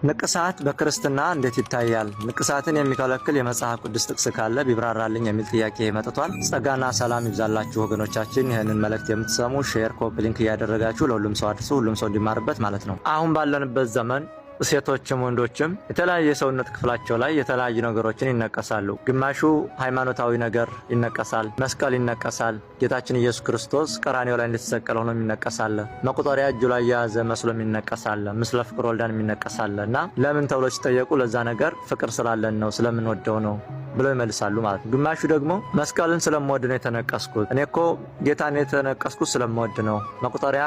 ንቅሳት በክርስትና እንዴት ይታያል? ንቅሳትን የሚከለክል የመጽሐፍ ቅዱስ ጥቅስ ካለ ቢብራራልኝ የሚል ጥያቄ መጥቷል። ጸጋና ሰላም ይብዛላችሁ ወገኖቻችን። ይህንን መልእክት የምትሰሙ ሼር፣ ኮፒ ሊንክ እያደረጋችሁ ለሁሉም ሰው አድርሱ፣ ሁሉም ሰው እንዲማርበት ማለት ነው። አሁን ባለንበት ዘመን ሴቶችም ወንዶችም የተለያየ የሰውነት ክፍላቸው ላይ የተለያዩ ነገሮችን ይነቀሳሉ። ግማሹ ሃይማኖታዊ ነገር ይነቀሳል፣ መስቀል ይነቀሳል። ጌታችን ኢየሱስ ክርስቶስ ቀራንዮ ላይ እንደተሰቀለ ሆኖ ይነቀሳል። መቁጠሪያ እጁ ላይ የያዘ መስሎም ይነቀሳል። ምስለ ፍቅር ወልዳን ይነቀሳል። እና ለምን ተብሎ ሲጠየቁ ለዛ ነገር ፍቅር ስላለን ነው፣ ስለምንወደው ነው ብለው ይመልሳሉ ማለት ነው። ግማሹ ደግሞ መስቀልን ስለምወድ ነው የተነቀስኩት፣ እኔ እኮ ጌታን የተነቀስኩት ስለምወድ ነው፣ መቁጠሪያ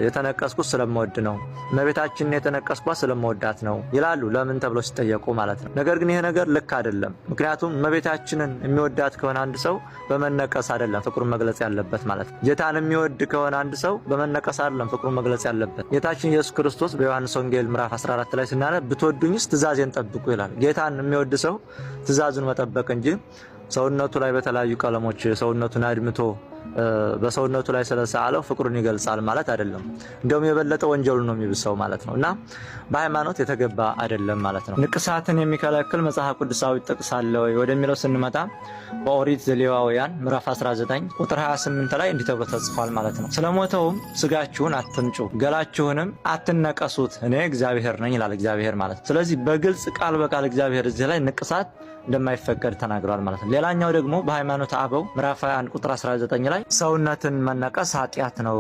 የተነቀስኩት ስለምወድ ነው፣ እመቤታችንን የተነቀስኳት ስለምወዳት ነው ይላሉ። ለምን ተብሎ ሲጠየቁ ማለት ነው። ነገር ግን ይሄ ነገር ልክ አይደለም። ምክንያቱም እመቤታችንን የሚወዳት ከሆነ አንድ ሰው በመነቀስ አይደለም ፍቅሩን መግለጽ ያለበት ማለት ነው። ጌታን የሚወድ ከሆነ አንድ ሰው በመነቀስ አይደለም ፍቅሩን መግለጽ ያለበት። ጌታችን ኢየሱስ ክርስቶስ በዮሐንስ ወንጌል ምዕራፍ 14 ላይ ስናነብ ብትወዱኝስ ትእዛዜን ጠብቁ ይላል። ጌታን የሚወድ ሰው ትእዛዙን መጠበቅ እንጂ ሰውነቱ ላይ በተለያዩ ቀለሞች ሰውነቱን አድምቶ በሰውነቱ ላይ ስለሰዓለው ፍቅሩን ይገልጻል ማለት አይደለም። እንደውም የበለጠ ወንጀሉ ነው የሚብሰው ማለት ነው። እና በሃይማኖት የተገባ አይደለም ማለት ነው። ንቅሳትን የሚከለክል መጽሐፍ ቅዱሳዊ ጥቅስ አለ ወይ ወደሚለው ስንመጣ በኦሪት ዘሌዋውያን ምዕራፍ 19 ቁጥር 28 ላይ እንዲህ ተብሎ ተጽፏል ማለት ነው። ስለሞተውም ስጋችሁን አትንጩ፣ ገላችሁንም አትነቀሱት፣ እኔ እግዚአብሔር ነኝ ይላል እግዚአብሔር ማለት ነው። ስለዚህ በግልጽ ቃል በቃል እግዚአብሔር እዚህ ላይ ንቅሳት እንደማይፈቀድ ተናግሯል ማለት ነው። ሌላኛው ደግሞ በሃይማኖት አበው ምዕራፍ 21 ቁጥር 19 ላይ ሰውነትን መነቀስ ኃጢአት ነው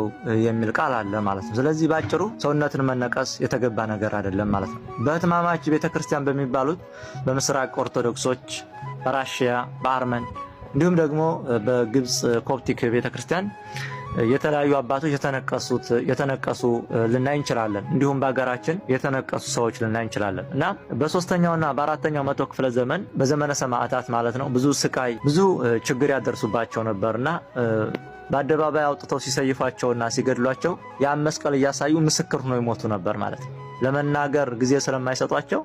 የሚል ቃል አለ ማለት ነው። ስለዚህ ባጭሩ ሰውነትን መነቀስ የተገባ ነገር አይደለም ማለት ነው። በህትማማች ቤተክርስቲያን በሚባሉት በምስራቅ ኦርቶዶክሶች፣ በራሽያ፣ በአርመን እንዲሁም ደግሞ በግብጽ ኮፕቲክ ቤተክርስቲያን የተለያዩ አባቶች የተነቀሱ ልናይ እንችላለን። እንዲሁም በሀገራችን የተነቀሱ ሰዎች ልናይ እንችላለን። እና በሶስተኛውና በአራተኛው መቶ ክፍለ ዘመን በዘመነ ሰማዕታት ማለት ነው ብዙ ስቃይ ብዙ ችግር ያደርሱባቸው ነበርና በአደባባይ አውጥተው ሲሰይፏቸውና ሲገድሏቸው ያን መስቀል እያሳዩ ምስክር ሆነው ይሞቱ ነበር ማለት ነው። ለመናገር ጊዜ ስለማይሰጧቸው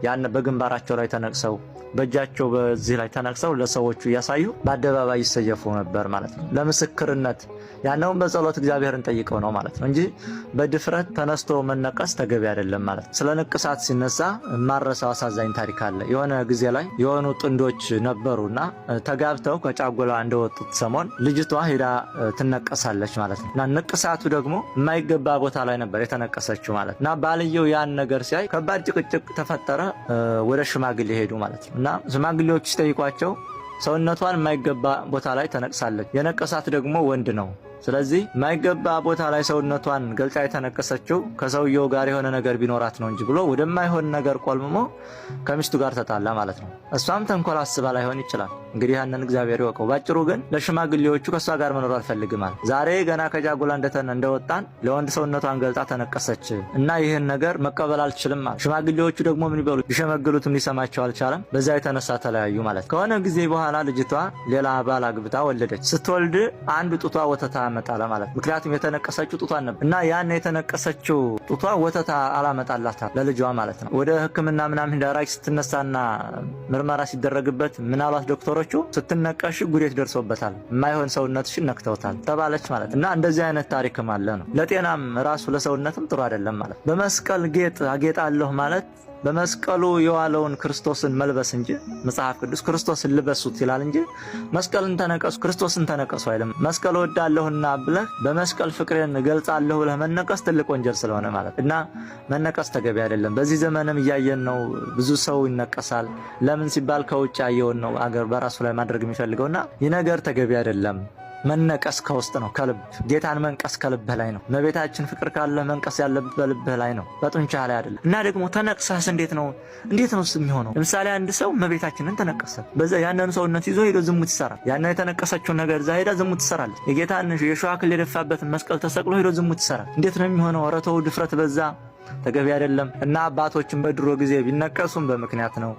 ያን በግንባራቸው ላይ ተነቅሰው በእጃቸው በዚህ ላይ ተነቅሰው ለሰዎቹ እያሳዩ በአደባባይ ይሰየፉ ነበር ማለት ነው። ለምስክርነት ያነውን በጸሎት እግዚአብሔርን ጠይቀው ነው ማለት ነው እንጂ በድፍረት ተነስቶ መነቀስ ተገቢ አይደለም ማለት ነው። ስለ ንቅሳት ሲነሳ ማረሳው አሳዛኝ ታሪክ አለ። የሆነ ጊዜ ላይ የሆኑ ጥንዶች ነበሩና ተጋብተው ከጫጎላ እንደወጡት ሰሞን ልጅቷ ሄዳ ትነቀሳለች ማለት ነው። እና ንቅሳቱ ደግሞ የማይገባ ቦታ ላይ ነበር የተነቀሰችው ማለት እና ባልየው ያን ነገር ሲያይ ከባድ ጭቅጭቅ ተፈጠረ። ወደ ሽማግሌ ሄዱ ማለት ነው። እና ሽማግሌዎች ሲጠይቋቸው ሰውነቷን የማይገባ ቦታ ላይ ተነቅሳለች፣ የነቀሳት ደግሞ ወንድ ነው። ስለዚህ የማይገባ ቦታ ላይ ሰውነቷን ገልጫ የተነቀሰችው ከሰውየው ጋር የሆነ ነገር ቢኖራት ነው እንጂ ብሎ ወደማይሆን ነገር ቆልምሞ ከሚስቱ ጋር ተጣላ ማለት ነው። እሷም ተንኮል አስባ ላይሆን ይችላል። እንግዲህ ያንን እግዚአብሔር ይወቀው። ባጭሩ ግን ለሽማግሌዎቹ ከሷ ጋር መኖር አልፈልግም አለ። ዛሬ ገና ከጃጉላ እንደወጣን ለወንድ ሰውነቷን ገልጣ ተነቀሰች እና ይህን ነገር መቀበል አልችልም አለ። ሽማግሌዎቹ ደግሞ ምን ይበሉ ቢሸመግሉትም ሊሰማቸው አልቻለም። በዛ የተነሳ ተለያዩ ማለት ነው። ከሆነ ጊዜ በኋላ ልጅቷ ሌላ ባል አግብታ ወለደች። ስትወልድ አንድ ጡቷ ወተታ መጣለ ማለት ነው። ምክንያቱም የተነቀሰችው ጡቷን ነበር እና ያን የተነቀሰችው ጡቷ ወተታ አላመጣላት ለልጇ ማለት ነው። ወደ ሕክምና ምናምን ዳራጅ ስትነሳና ምርመራ ሲደረግበት ምን አሏት ዶክተሮቹ? ስትነቀሽ ጉዴት ደርሶበታል፣ የማይሆን ሰውነትሽን ነክተውታል ተባለች ማለት እና እንደዚህ አይነት ታሪክም አለ ነው። ለጤናም ራሱ ለሰውነትም ጥሩ አይደለም ማለት። በመስቀል ጌጥ አጌጣለሁ ማለት በመስቀሉ የዋለውን ክርስቶስን መልበስ እንጂ መጽሐፍ ቅዱስ ክርስቶስን ልበሱት ይላል እንጂ መስቀልን ተነቀሱ ክርስቶስን ተነቀሱ አይልም። መስቀል ወዳለሁና ብለህ በመስቀል ፍቅሬን ገልጻለሁ ብለህ መነቀስ ትልቅ ወንጀል ስለሆነ ማለት እና መነቀስ ተገቢ አይደለም። በዚህ ዘመንም እያየን ነው። ብዙ ሰው ይነቀሳል። ለምን ሲባል ከውጭ ያየውን ነው አገር በራሱ ላይ ማድረግ የሚፈልገውና ይህ ነገር ተገቢ አይደለም። መነቀስ ከውስጥ ነው፣ ከልብ ጌታን መንቀስ ከልብህ ላይ ነው። እመቤታችን ፍቅር ካለ መንቀስ ያለብህ በልብህ ላይ ነው፣ በጡንቻ ላይ አይደለም። እና ደግሞ ተነቅሳስ እንዴት ነው የሚሆነው? ለምሳሌ አንድ ሰው እመቤታችንን ተነቀሰ፣ በዛ ያንን ሰውነት ይዞ ሄዶ ዝሙት ይሰራል። ያንን የተነቀሰችውን ነገር እዛ ሄዳ ዝሙት ትሰራለች። የጌታን የሸዋ አክሊል የደፋበትን መስቀል ተሰቅሎ ሄዶ ዝሙት ይሰራል። እንዴት ነው የሚሆነው? ኧረ ተው፣ ድፍረት በዛ፣ ተገቢ አይደለም። እና አባቶችን በድሮ ጊዜ ቢነቀሱም በምክንያት ነው።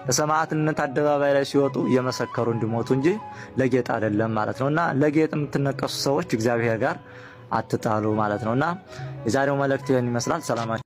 ለሰማዕትነት አደባባይ ላይ ሲወጡ እየመሰከሩ እንዲሞቱ እንጂ ለጌጥ አይደለም ማለት ነውና ለጌጥ የምትነቀሱ ሰዎች እግዚአብሔር ጋር አትጣሉ ማለት ነውና የዛሬው መልእክት ይህን ይመስላል። ሰላም